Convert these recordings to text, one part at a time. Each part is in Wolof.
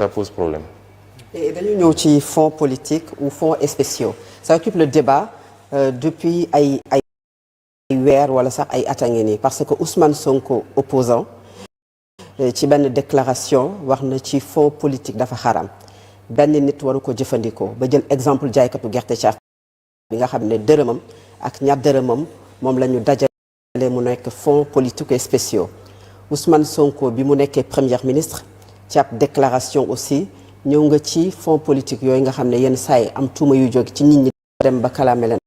ça pose problème. Et dañu ñëw ci fonds politique ou fonds spéciaux ça occupe le débat depuis ay weer wala sax ay at a ngi nii parce que Ousmane Sonko opposant ci benn déclaration wax na ci fonds politique dafa xaram benn nit waru ko jëfandikoo ba jël exemple jaaykatu gerte caaf bi nga xam ne dërëmam ak ñaar dërëmam moom la ñu dajale mu nekk fonds politique et spéciaux Ousmane Sonko bi mu nekkee premier ministre ci ab déclaration aussi ñëw nga ci fonds politique yooyu nga xam ne yenn saa yi am tuuma yu jóge ci nit ñi dem ba kalaame leen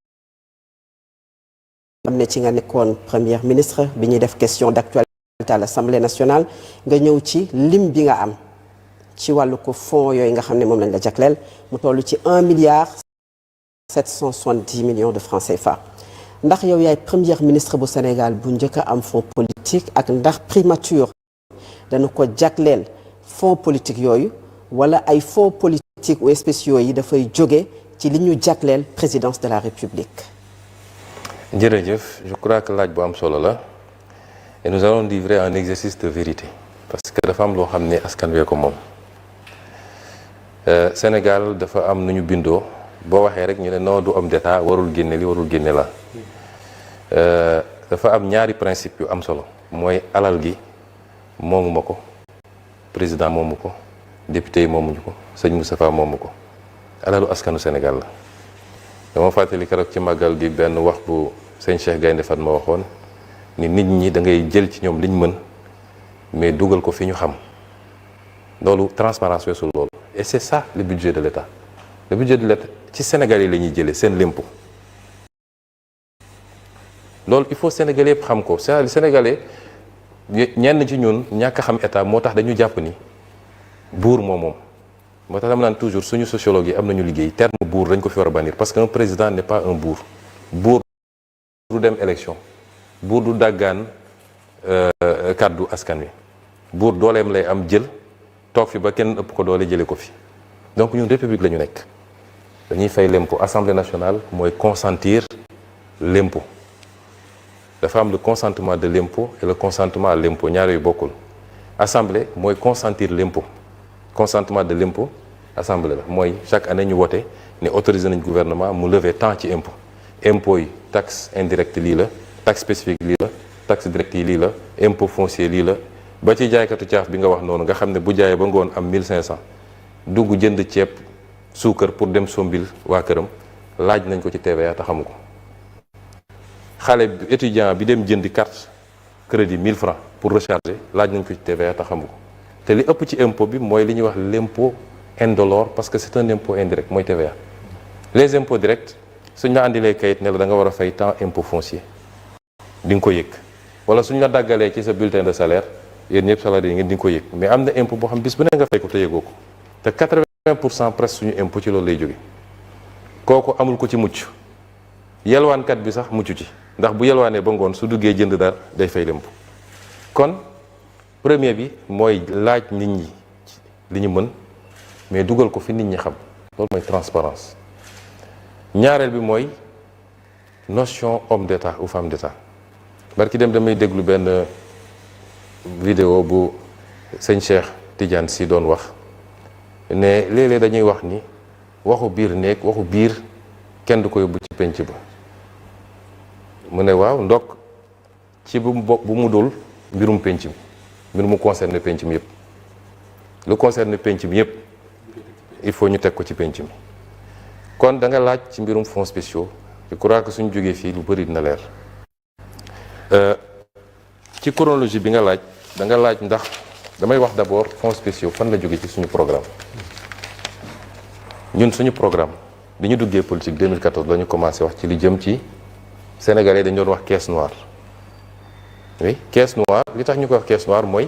am ne ci nga nekkoon premier ministre bi ñuy def question d'actualité à l'Assemblée nationale nga ñëw ci lim bi nga am ci wàllu ko fonds yooyu nga xam ne moom lañ la jagleel mu toll ci 1,770 milliard de francs CFA ndax yow yaay premier ministre bu Sénégal bu njëkk a am fonds politique ak ndax primature dana ko jagleel fonds politique yooyu wala ay fonds politiques ou spéciaux yi dafay jóge ci li ñu jagleel présidence de la République. jërëjëf je crois que laaj bu am solo la et nous allons livrer un exercice de vérité parce que dafa am loo xam ne askan wee ko moom Sénégal dafa am nu ñu bindoo boo waxee rek ñu ne non du homme d'état warul génne li warul génne la dafa am ñaari principe yu am solo mooy alal gi moomuma ko président moomu ko député yi moomuñu ko sëñ Moustapha moomu ko alalu askanu Sénégal la dama fàttali keroog ci màggal gi benn wax bu sëñ Cheikh Gaynde Fatma waxoon ni nit ñi da ngay jël ci ñoom liñ mën mais dugal ko fi ñu xam loolu transparence weesul loolu et c'est ça le budget de l'État le budget de l'État ci Sénégal yi la ñuy jëlee seen l'impôt loolu il faut Sénégalais yëpp xam ko c'est Sénégalais ñenn ci ñun ñàkk a xam état moo tax dañu jàpp ni buur moo tax dama naan toujours suñu sociologue yi am nañu liggéey terme buur dañ ko fi war a bannir parce que un président n'est pas un buur du dem élection buur du dàggaan kàddu askan wi buur dooleem lay am jël toog fi ba kenn ëpp ko doole jële ko fi donc ñun république la ñu nekk dañuy fay l'impôt assemblée nationale mooy consentir l'impôt dafa am le consentement de l'impôt et le consentement à l'impôt ñaar yu bokkul assemblée mooy consentir l'impôt consentement de l'impôt assemblée la mooy chaque année ñu wote ne autorisé nañ gouvernement mu lever tant ci impôt yi taxe indirecte lii la taxe spécifique lii la taxe directe yi lii la impôt foncier lii la ba ci jaaykatu caaf bi nga wax noonu nga xam ne bu jaayee ba ngoon am 1500 dugg jënd ceeb suukar pour dem sombil waa këram laaj nañ ko ci TVA te xamu ko xale étudiant bi dem jëndi carte crédit 1000 francs pour recharger laaj nañ ko ci TVA te xamu ko te li ëpp ci impôt bi mooy li ñuy wax l'impôt indolore parce que c'est un impôt indirect mooy TVA les impôts directs suñ la andilee kayit ne la da nga war a fay tant impôt foncier di nga ko yëg wala suñ la daggalee ci sa bulletin de salaire yéen ñëpp salarié yi ngeen di nga ko yëg mais am na impôt boo xam bis bu ne nga fay ko te yëgoo ko te 80% presque suñu impôt ci loolu lay jóge kooku amul ko ci mucc yelwaankat bi sax mucc ci ndax bu yelwaanee ba ngoon su duggee jënd dara day fay l'impôt kon premier bi mooy laaj nit ñi li ñu mën mais dugal ko fi nit ñi xam loolu mooy transparence ñaareel bi mooy notion homme d'état ou femme d'état barki dem damay déglu benn vidéo bu sëñ Cheikh Tidiane si doon wax ne léeg-léeg dañuy wax ni waxu biir néeg waxu biir kenn du ko yóbbu ci penc ba mu ne waaw ndokk ci bu mu dul mbirum penc mi mbir mu concerne penc mi yëpp lu concerne penc mi yëpp il faut ñu teg ko ci penc mi kon da nga laaj ci mbirum fonds spéciaux je crois que suñu jógee fii lu bëri dina leer ci chronologie bi nga laaj da nga laaj ndax damay wax d'abord fonds spéciaux fan la jógee ci suñu programme ñun suñu programme bi ñu duggee politique 2014 la ñu commencé wax ci li jëm ci Sénégalais dañu doon wax caisse noire oui caisse noire li tax ñu ko wax caisse noire mooy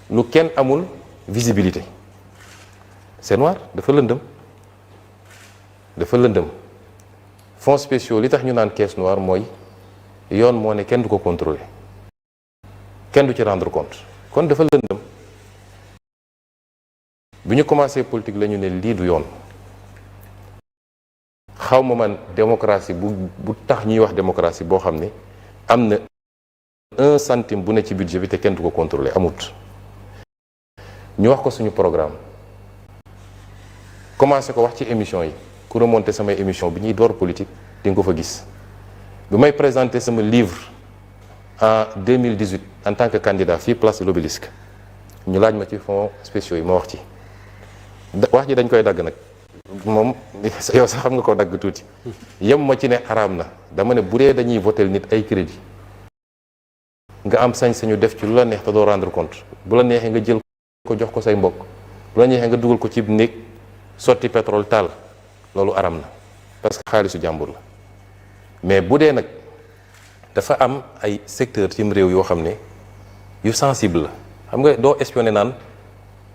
lu kenn amul visibilité c'est noir dafa lëndëm fonds spéciaux li tax ñu naan caisse noire mooy yoon moo ne kenn du ko contrôler kenn du ci rendre compte kon dafa lëndëm bi ñu commencé politique la ñu ne lii du yoon xaw ma man démocratie bu tax ñuy wax démocratie boo xam ne am na 1 centime bu ne ci budget bi te kenn du ko contrôler amut ñu wax ko suñu programme commencé ko wax ci émission yi ku remonté samay émission bi ñuy door politique di nga ko fa gis bi may présenté sama livre en 2018 en tant que candidat fii place de l'Obélisque ñu laaj ma ci fonds spéciaux yi ma wax ci wax ji dañ koy dagg nag moom yow sax xam nga ko dagg tuuti yem ma ci ne araam na dama ne bu dee dañuy votel nit ay crédit nga am sañ-sañu def ci lu la neex te doo rendre compte bu la neexee nga jël ko jox ko say mbokk bu la neexee nga dugal ko ci néeg sotti pétrole taal loolu araam na parce que xaalisu jàmbur la mais bu dee nag dafa am ay secteur cim réew yoo xam ne yu sensible la xam nga doo espionner naan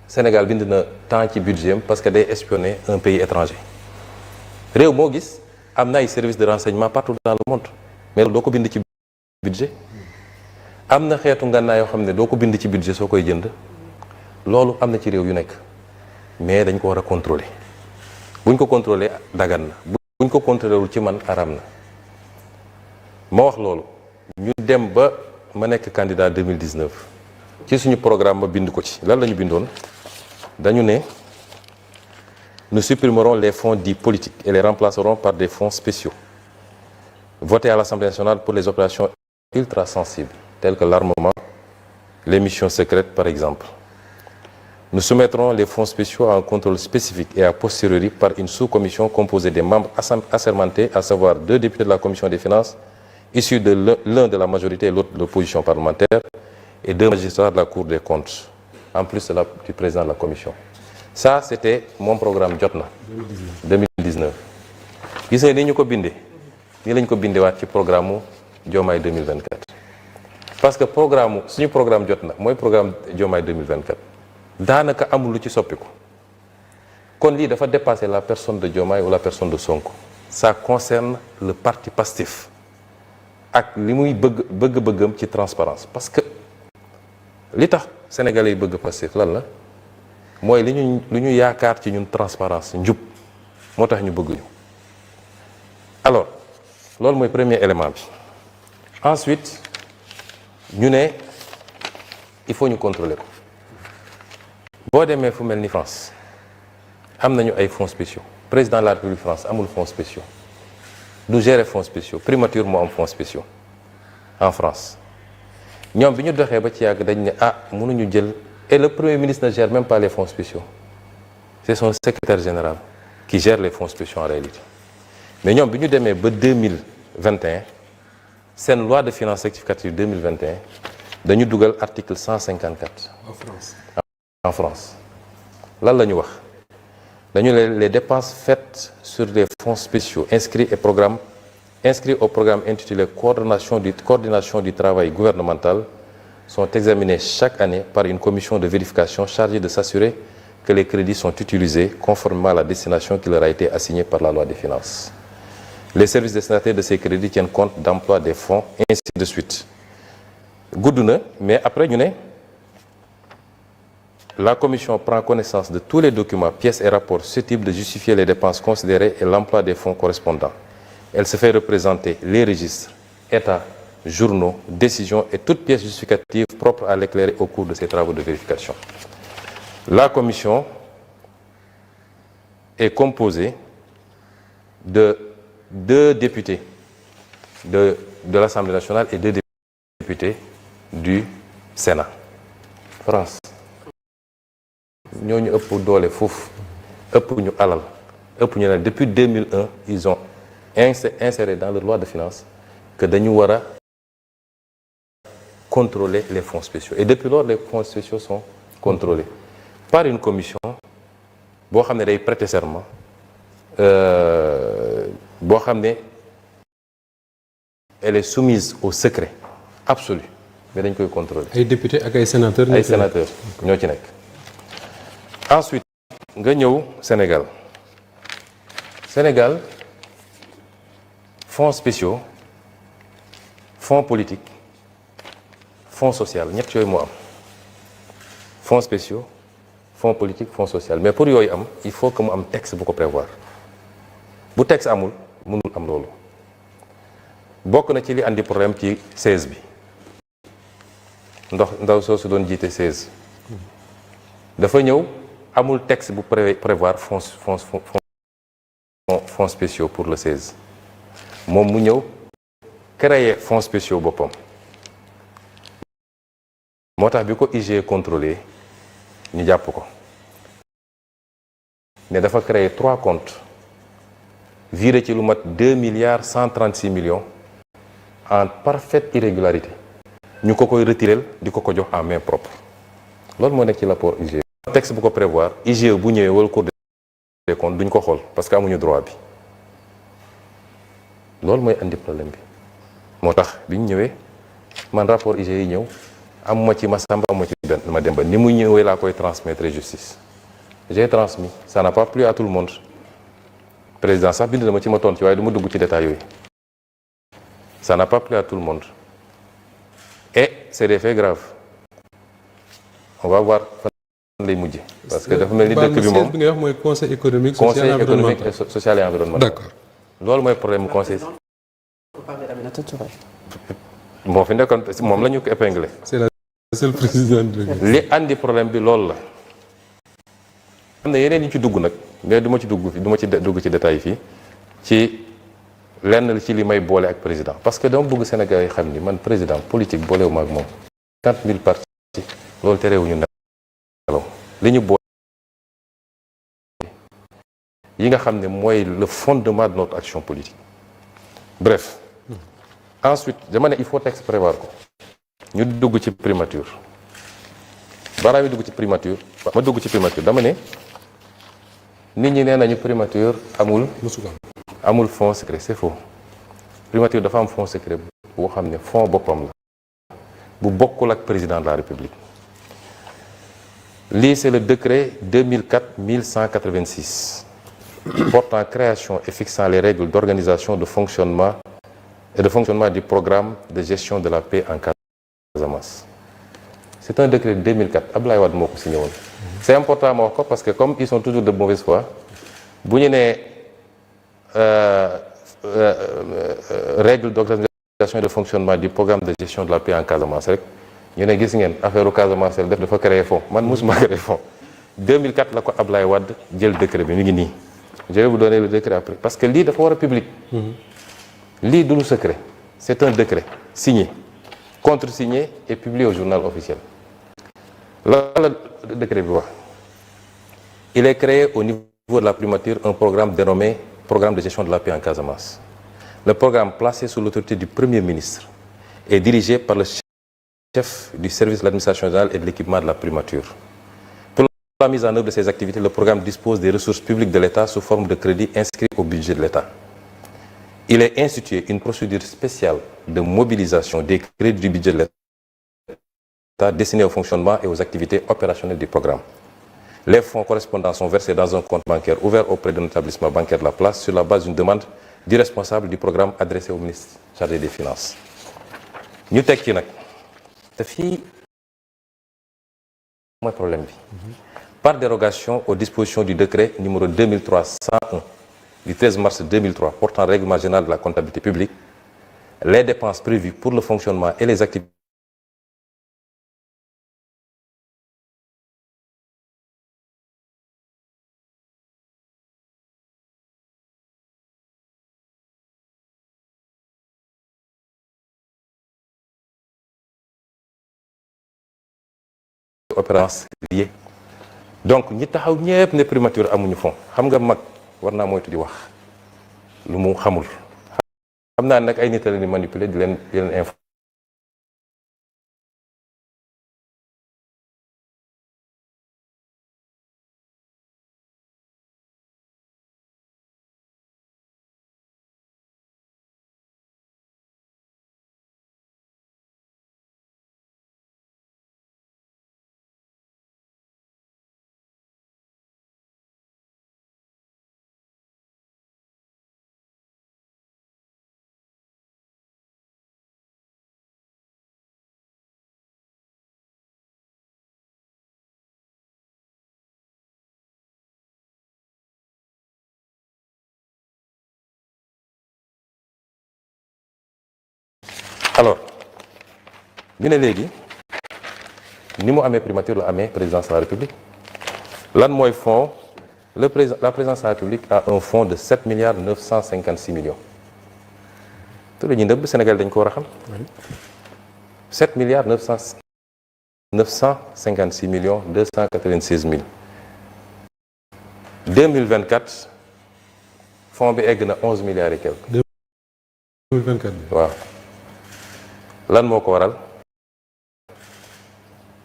Sénégal bind na temps ci budget parce que day espionner un pays étranger réew moo gis am na ay services de renseignement partout dans le monde mais doo ko bind ci budget am na xeetu ngànnaay yoo xam ne doo ko bind ci budget soo koy jënd loolu am na ci réew yu nekk mais dañ ko war a contrôler buñ ko contrôler dagan na buñ ko contrôler wul ci man araam na ma wax loolu ñu dem ba ma nekk candidat 2019 ci suñu programme ma bind ko ci lan la ñu bindoon dañu ne nous supprimerons les fonds dits politiques et les remplacerons par des fonds spéciaux votés à l'Assemblée nationale pour les opérations ultra sensibles telles que l'armement, les missions secrètes par exemple. Nous soumettrons les fonds spéciaux à un contrôle spécifique et a posteriori par une sous-commission composée des membres assermentés, à savoir 2 députés de la commission des finances, issus de l'un de la majorité et l'autre de l'opposition parlementaire, et 2 magistrats de la Cour des comptes, en plus du président de la commission. Ça, c'était mon programme Jotna 2019. Gis nga ni ñu ko bindee nii lañ ko bindewaat ci programme mu Diomaye 2024. parce que suñu programme Jotna mooy programme Diomaye 2024 daanaka amul lu ci soppiku kon lii dafa dépasser la personne de Diomaye ou la personne de Sonko. Ça concerne le parti Pastef ak li muy bëgg-bëggam ci transparence parce que li tax sénégalais yi bëgg Pastef lan la mooy lu ñu yaakaar ci ñun transparence njub moo tax ñu bëgg ñu. alors loolu mooy premier élément bi ensuite ñu ne il faut ñu contrôler ko boo demee fu mel ni France am nañu ay fonds spéciaux président de la République France amul fonds spéciaux du gérer fonds spéciaux primature moo am fonds spéciaux en France ñoom bi ñu doxee ba ci yàgg dañ ne mënuñu jël et le premier ministre ne gère même pas les fonds spéciaux c'est son secrétaire général qui gère les fonds spéciaux en réalité mais ñoom bi ñu demee ba 2021 seen loi de finances rectificative 2021 dañu dugal article 154 en France lan la ñu wax dañu les dépenses faites sur les fonds spéciaux inscrits au programme intitulé coordination du travail gouvernemental sont examinés chaque année par une commission de vérification chargée de s'assurer que les crédits sont utilisés conformément à la destination qui leur a été assignée par la loi des finances. Les services destinataires de ces crédits tiennent compte d'emploi des fonds, ainsi de suite. Gudd na mais après ñu ne la commission prend connaissance de tous les documents, pièces et rapports susceptibles de justifier les dépenses considérées et l'emploi des fonds correspondants. Elle se fait représenter les registres, états, journaux, décisions et toutes pièces justificatives propres à l'éclairer au cours de ces travaux de vérification. La commission est composée de 2 députés de l'Assemblée nationale et 2 députés du Sénat. France ñooñu ëpp doole foofu ëpp ñu alal ëpp ñu ne depuis 2001 ils ont inséré dans leur loi de finances que dañu war a contrôler les fonds spéciaux et depuis lors les fonds spéciaux sont contrôlés par une commission boo xam ne day prêter serment boo xam ne elle est soumise au secret absolu mais dañ koy contrôler. ay députés ak ay sénateurs. ñoo ci nekk. ensuite nga ñëw Sénégal fonds spéciaux fonds politique fonds social ñett yooyu moo am fonds spéciaux fonds politique fonds social mais pour yooyu am il faut que mu am texte bu ko prévoir bu texte amul mënul am loolu bokk na ci li andi problème ci 16 bi ndaw soo su doon jiite 16 dafa ñëw amul texte bu prévoir fonds spéciaux pour le 16 moom mu ñëw créer fonds spéciaux boppam moo tax bi ko IGE contrôlé ñu jàpp ko ne dafa créer 3 comptes viré ci lu mat 2,136 milliards en parfaite irrégularité ñu ko koy retirel di ko jox en main propre loolu moo nekk ci rapport IGE. texte bu ko prévoir IGE bu ñëwee wala Cour des comptes duñ ko xool parce que amuñu droit bi loolu mooy andi problème bi moo tax bi ñu ñëwee man rapport IGE yi ñëw amuma ci Massamba amuma ci ma Demba ni mu ñëwee laa koy transmettre justice j'ai transmis ça n'a pas plu à tout le monde président sax bind na ma ci ma tontu ci waaye du ma dugg ci détails yooyu ça n'a pas plu à tout le monde et c'est des faits graves on va voir fan lay mujje parce que dafa mel ni dëkk bi moom bi ngay wax mooy conseil économique social et environnemental d'accord loolu mooy problème mu conseil moo fi nekkoon moom la ñu ko épinglé c'est la seule présidente li andi problème bi loolu la am na yeneen yi ci dugg nag mais du ma ci dugg ci détail fii ci lenn ci li may boole ak président parce que dama bëgg Sénégal yi xam ni man président politique boolewu ma ak moom 50 000 partis loolu terewuñu nelaw li ñu boole yi nga xam ne mooy le fondement de notre action politique bref ensuite dama ne il faut texte prévoir ko ñu dugg ci primature balaa ñu dugg ci primature ma dugg ci primature dama ne nit ñi nee nañu primature amul fonds secret c'est faux primature dafa am fonds secret boo xam ne fonds boppam la bu bokkul ak président de la république lii c'est le décret 2004-1186 portant création et fixant les règles d'organisation de fonctionnement du programme de gestion de la paix en Casamance. C'est un décret de 2004 Abdoulaye Wade moo ko signé woon. C'est important ma wax ko parce que comme ils sont toujours de mauvaise foi bu ñu nee règles d'organisation et de fonctionnement du programme de gestion de la paix en Casamance rek ñu ne gis ngeen affaire u Casamance def dafa créer fonds man mosuma créer fonds 2004 la ko Abdoulaye Wade jël décret bi mi ngi nii. Je vais vous donner le décret après parce que lii dafa war a public. lii du lu secret c'est un décret signé contresigné et publié au journal officiel. la décret bi wax il est créé au niveau de la primature un programme dénommé programme de gestion de la paix en Casamance. Le programme placé sous l'autorité du Premier ministre est dirigé par le chef du service de l'administration générale et de l'équipement de la primature. Pour la mise en œuvre de ces activités, le programme dispose des ressources publiques de l'État sous forme de crédits inscrits au budget de l'État. Il est institué une procédure spéciale de mobilisation des crédits du budget de l'État destinés au fonctionnement et aux activités opérationnelles du programme. Les fonds correspondants sont versés dans un compte bancaire ouvert auprès d'un établissement bancaire de la place sur la base d'une demande du responsable du programme adressé au ministre chargé des Finances. ñu teg ci nag te fii mooy problème bi. Par dérogation aux dispositions du décret numéro 2301 du 13 mars 2003 portant règlement général de la comptabilité publique, les dépenses prévues pour le fonctionnement et les activités opérances liées. Donc ñi taxaw ñëpp ne primature amuñu fond xam nga mag war naa moytu di wax lu mu xamul. xam naa nag ay nit a leen di manipuler di leen info. Alors ñu ne léegi ni mu amee primature la amee présidence de la République lan mooy fonds la présidence de la République a un fonds de 7 milliards 956 millions te la ñuy nëbb Sénégal dañ ko war a xam 7 milliards 956 millions 296 mille 2024 fonds bi egg na 11 milliards et quelques 2024 bi. waaw lan moo ko waral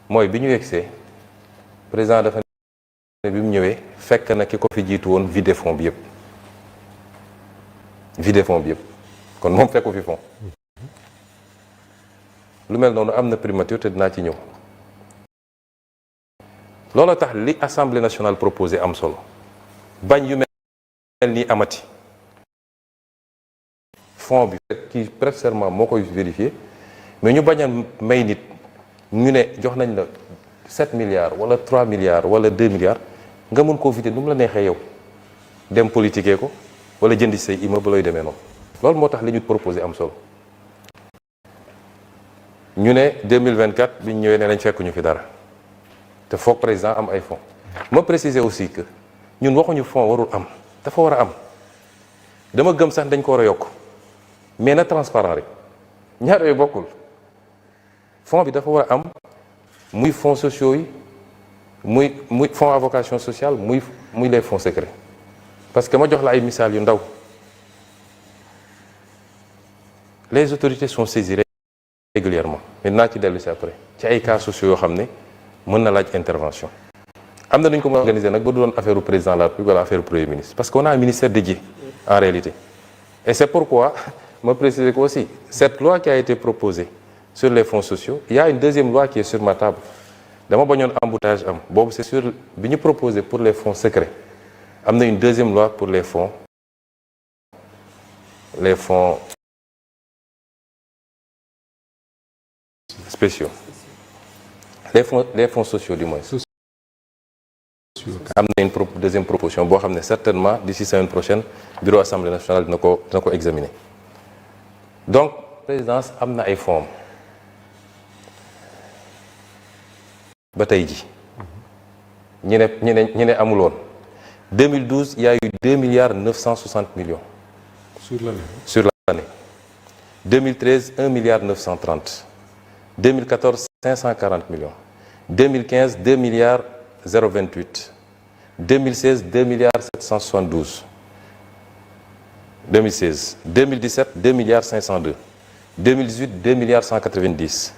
mooy bi ñu yegsee président dafa ne bi mu ñëwee fekk na ki ko fi jiitu woon vidé fonds bi yëpp kon moom fekku fi fonds lu mel noonu am na primature te dinaa ci ñëw loolu tax li assemblée nationale proposé am solo bañ yu mel nii amati fonds bi kii prête serment moo koy vérifié mais ñu bañ a may nit ñu ne jox nañ la 7 milliards wala 3 milliards wala 2 milliards nga mun koo vidé nu mu la neexee yow dem politiquer ko wala jëndi say immeuble looy demee noonu loolu moo tax li ñu proposé am solo ñu ne 2024 bi ñu ñëwee ne nañ fekkuñu fi dara te foog président am ay fonds ma préciser aussi que ñun waxuñu fonds warul am dafa war a am dama gëm sax dañ ko war a yokk mais na transparent rek ñaar yooyu bokkul fonds bi dafa war a am muy fonds sociaux yi muy fonds à vocation sociale muy les fonds secrets parce que ma jox la ay misaal yu ndaw les autorités sont saisies régulièrement mais naa ci dellu si après ci ay cas sociaux yoo xam ne mën na laaj intervention am na nu ñu ko mën a organiser nag ba du doon affaire u président de la République wala affaire u premier ministre parce qu'on a un ministère dédié en réalité et c'est pourquoi ma préciser ko aussi cette loi qui a été proposée sur les fonds sociaux il y a une deuxième loi qui est sur ma table dama bañoon embouteillage am boobu c'est sur bi ñu proposé pour les fonds secrets am na une deuxième loi pour les fonds spéciaux les fonds sociaux du moins am na une deuxième proposition boo xam ne certainement d'ici semaine prochaine bureau assemblée nationale dina ko examiner donc présidence am na ay fonds ba tey ji ñi ne amul woon 2012 il y a eu 2 milliards 960 millions sur l'année 2013 1 milliard 930 2014 540 millions 2015 2 milliards 028 2016 2 milliards 772 2016 2017 2 milliards 502 2018 2 milliards 190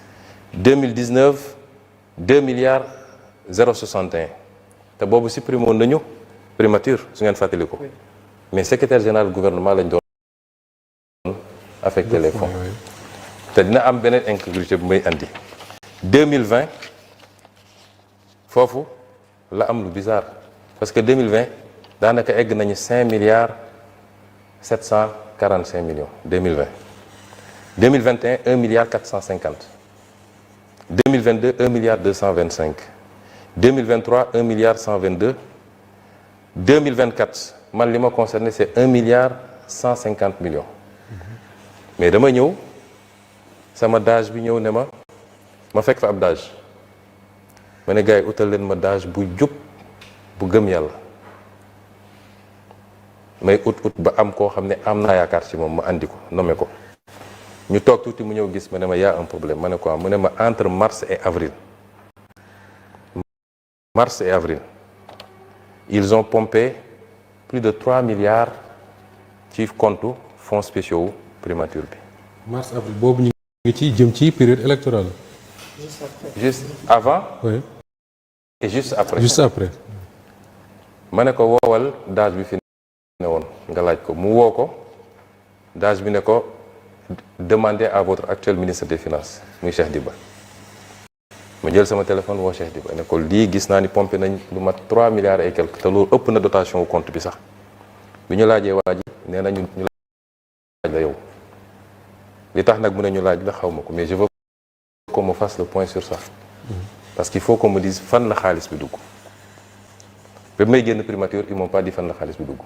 2019 2 milliards 061 te boobu supprimé woon nañu primature su ngeen fàttali ko mais secrétaire général du gouvernement lañ doon affecté les fonds te dina am beneen incongruité bu may andi 2020 foofu la am lu bizarre parce que 2020 daanaka egg nañu 5 milliards 745 millions 2020 2021 1 milliard 450 2022 1 milliard 225 2023 1 milliard 122 2024 man li ma concerné c'est 1 milliard 150 millions mais dama ñëw sama DAGE bi ñëw ne ma fekk fa ab DAGE ma ne gars yi utal leen ma DAGE bu jub bu gëm yàlla may ut ba am koo xam ne am naa yaakaar ci moom ma andi ko nommé ko ñu toog tuuti mu ñëw gis ma ne ma y a un problème ma ne quoi mu ne ma entre mars et avril ils ont pompé plus de 3 milliards ci compte fonds spéciaux primature bi. mars avril boobu ñu ngi ci jëm ci période électorale. juste avant. oui. et juste après. juste après. ma ne ko woowal DAGE bi fi ne woon nga laaj ko mu woo ko DAGE bi ne ko demandez à votre actuel ministre des finances muy Cheikh Diba. ma jël sama téléphone woo Cheikh Diba ne ko lii gis naa ni pompé nañ lu mat 3 milliards et quelque te loolu ëpp na dotation wu compte bi sax bi ñu laajee waa ji nee na ñu laaj la yow li tax nag mu ne ñu laaj la xaw ma ko mais je veux qu'on me fasse le point sur ça parce qu'il faut qu'on me dise fan la xaalis bi dugg ba may génn primature ils m'ont pas dit fan la xaalis bi dugg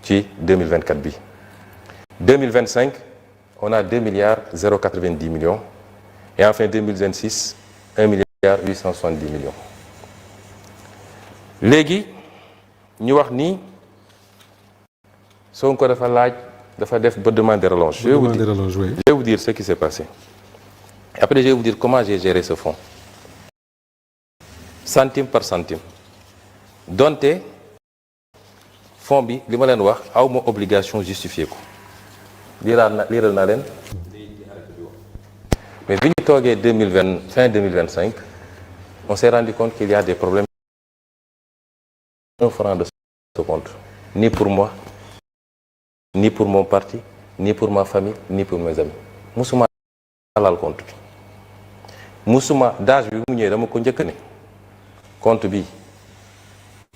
ci 2024 bi 2025 on a 2 milliards 090 millions et enfin 2026 1 milliard 870 millions léegi ñu wax ni Sonko dafa def ba demande de relance. Je vais vous dire ce qui s'est passé. Après je vais vous dire comment j'ai géré ce fonds centime par centime donte fonds bi li ma leen wax aw ma obligation justifier ko liiral naa leen mais bi ñu toogee fin 2025 on s'est rendu compte qu'il y a des problèmes. 1 franc de ce compte ni pour moi ni pour mon parti ni pour ma famille ni pour mes amis musuma laal compte bi musuma dage bi mu ñëwee dama ko njëkk ne compte bi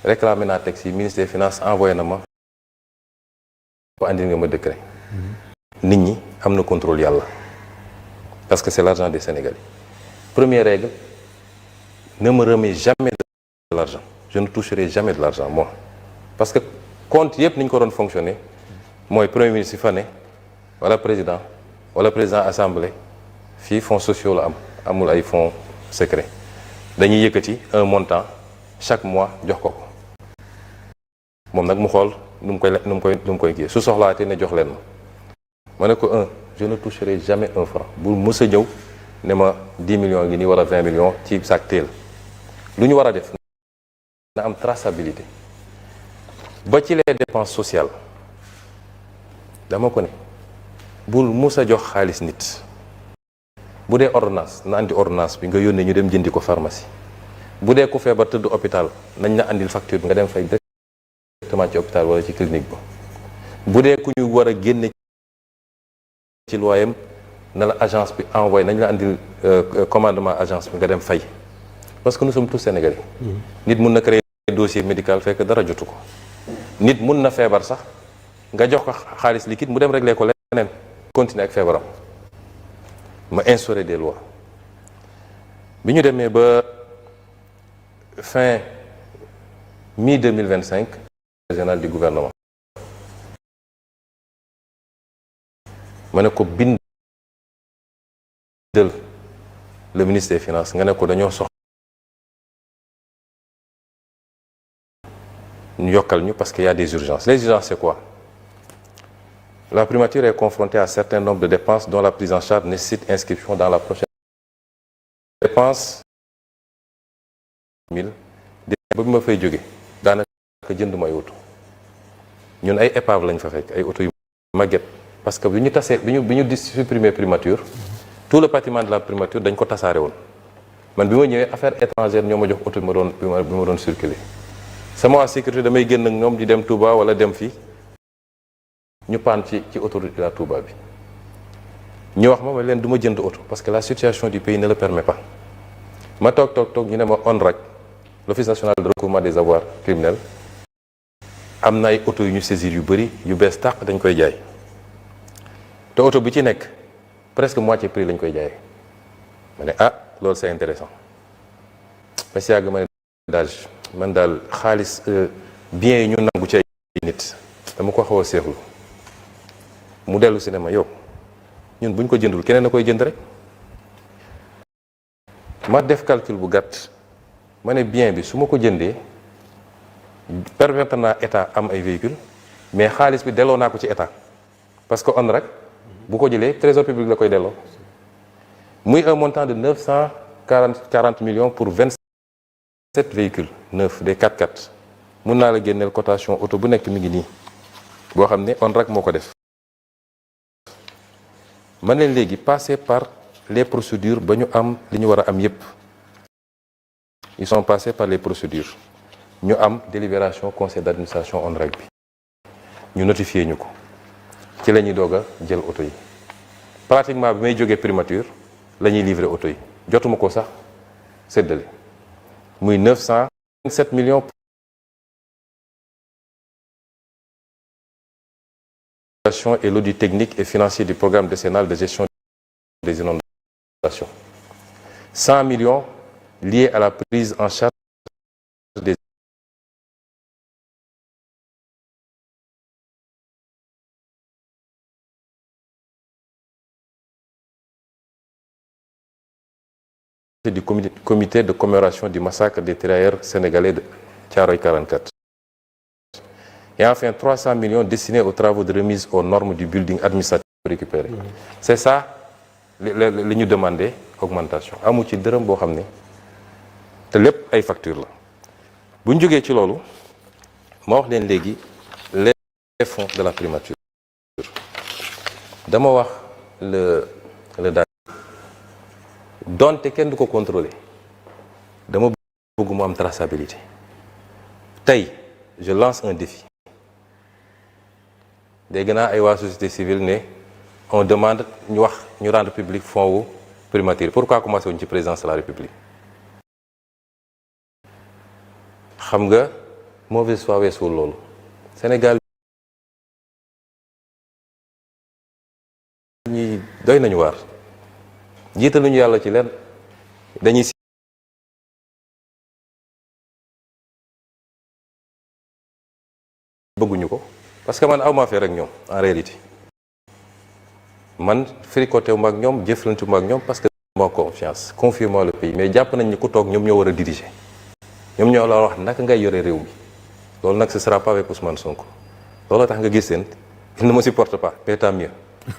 réclamé naa texte yi ministre des finances envoyé na ma ko andil nga ma décret nit ñi am na contrôle yàlla parce que c'est l'argent des Sénégalais. Première règle, ne me remets jamais de l'argent. Je ne toucherai jamais de l'argent moi parce que compte yëpp ni ñu ko doon fonctionner mooy premier ministre yi fa ne wala président assemblée fii fonds sociaux la am amul ay fonds secrets dañuy yëkkati un montant chaque mois jox ko moom nag mu xool nu mu koy kii su soxlaatee ne jox leen ma ne ko je ne toucherai jamais 1 franc bu mës a ñëw ne ma 10 millions ngi nii wala 20 millions ci sac teel lu ñu war a def na am traçabilité ba ci les dépenses sociales dama ko ne bul mës a jox xaalis nit bu dee ordonnance na andi ordonnance bi nga yónnee ñu dem jëndi ko pharmacie bu dee ku feebar tëdd hôpital nañ la andil facture bi nga dem fay directement ci hôpital wala ci clinique ba bu dee ku ñu war a génne ci loyam na la agence bi envoyé nañ la andil commandement agence bi nga dem fay parce que nous sommes tous sénégalais. nit mun na créer dossier médical fekk dara jotu ko nit mun na feebar sax nga jox ko xaalis liquide mu dem régler ko leneen continuer ak feebaram ma instaurer des lois bi ñu demee ba fin mi-2025 régional du gouvernement ma ne ko bindal le ministre des finances nga ne ko dañoo soxla ñu yokkal ñu parce qu'il y a des urgences. Les urgences c'est quoi? La primature est confrontée à un certain nombre de dépenses dont la prise en charge nécessite inscription dans la prochaine dépense 1000 ba bi ma fay jóge daanaka jënd may oto ñun ay épave lañ fa fekk ay oto yu màgget parce que bi ñu tasee bi ñu di supprimer primature tout le patrimoine de la primature dañ ko tasaare woon man bi ma ñëwee affaire étrangère ñoo ma jox oto bi ma doon circuler sama waa sécurité damay génn ak ñoom di dem Touba wala dem fii ñu paan ci autoroute la Touba bi ñu wax ma leen du ma jënd oto parce que la situation du pays ne le permet pas ma toog ñu ne ma ONRAC l'office national de recouvrement des avoirs criminels am na ay oto yu ñu saisir yu bëri yu bees tàq dañ koy jaay te oto bi ci nekk presque moitié prix lañ koy jaayee ma ne loolu c'est intéressant parce que yàgg ma ne man daal xaalis biens yi ñu nangu ci ay nit dama ko xaw a seexlu mu dellu si ne ma yow ñun buñ ko jëndul keneen na koy jënd rek ma def calcul bu gàtt ma ne bien bi su ma ko jëndee permettre naa état am ay véhicules mais xaalis bi delloo naa ko ci état parce que on rek bu ko jëlee trésor public la koy delloo muy un montant de 940 millions pour 27 véhicules neufs des 4x4 mun naa la génneel cotation auto bu nekk mi ngi nii boo xam ne on rek moo ko def ma ne léegi passer par les procédures ba ñu am li ñu war a am yépp ils sont passés par les procédures ñu am délibération conseil d'administration on rek bi ñu notifié ñu ko ci la ñuy doog a jël auto yi pratiquement bi may jógee primature la ñuy livrer auto yi jotuma ko sax séddale muy 927 millions et l'audit technique et financier du programme décennal de gestion des inondations 100 millions liés à la prise en charge des du comité de commémoration du massacre des tirailleurs sénégalais Thiaroye 44. Et enfin 300 millions destinés aux travaux de remise aux normes du building administratif récupéré. C'est ça li ñu demandé augmentation amu ci dërëm boo xam ne te lépp ay facture la bu ñu jógee ci loolu ma wax leen léegi les fonds de la primature dama wax le daal donte kenn du ko contrôler dama bëgg mu am traçabilité tey je lance un défi dégg naa ay waa société civile ne on demande ñu rendre public fonds wu primature pourquoi commencé wuñ ci présidence de la république xam nga mauvaise foi weesuwul loolu Sénégal ñi doy nañu waar jiitaluñu yàlla ci leen dañuy bëgguñu ko parce que man aw maa fee rek ñoom en réalité man fricoté wu ma ak ñoom jëflante wu ma ak ñoom parce que moo confiance confie-moi le pays mais jàpp nañ ni ku toog ñoom ñoo war a diriger ñoom ñoo la wax naka ngay yore réew mi loolu nag ce sera pas avec Ousmane Sonko loolu tax nga gis seen il ne me supporte pas mais tant mieux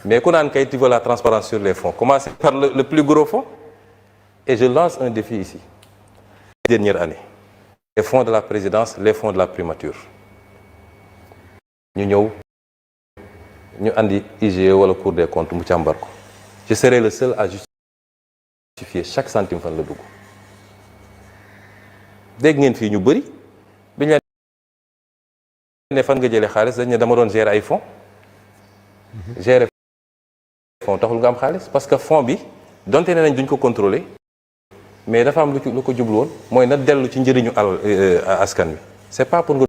mais ku naan kay tu veux la transparence sur les fonds commencez par le plus gros fonds et je lance un défi ici dernière année les fonds de la présidence les fonds de la primature ñu ñëw ñu andi IGE wala Cour des comptes mu càmbar ko je serai le seul à justifier chaque centime fan la dugg dégg ngeen fii ñu bëri bi ñu leen ne fan nga jëlee xaalis dañ ne dama doon gérer ay fonds gérer fonds taxul nga am xaalis parce que fonds bi donte ne nañ duñ ko contrôler mais dafa am lu ko jublu woon mooy na dellu ci njëriñu alal askan wi c'est pas pour nga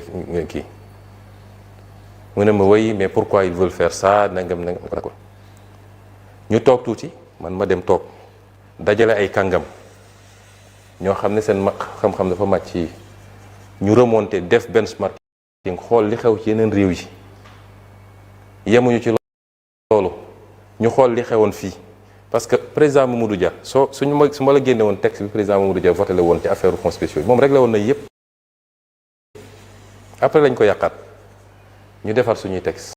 nga kii mu ne ma oui mais pourquoi ils veulent faire ça nangam ko ñu toog tuuti man ma dem toog dajale ay kàngam ñoo xam ne seen xam-xam dafa màcc ci ñu remonté def benchmarking xool li xew ci yeneen réew yi yemuñu ci loolu ñu xool li xewoon fii parce que président Mamadou Dia su ma la génne woon texte bi président Mamadou Dia voté la woon ci affaire fonds spéciaux yi moom réglé woon na yépp après lañ ko yàqaat ñu defar suñuy texte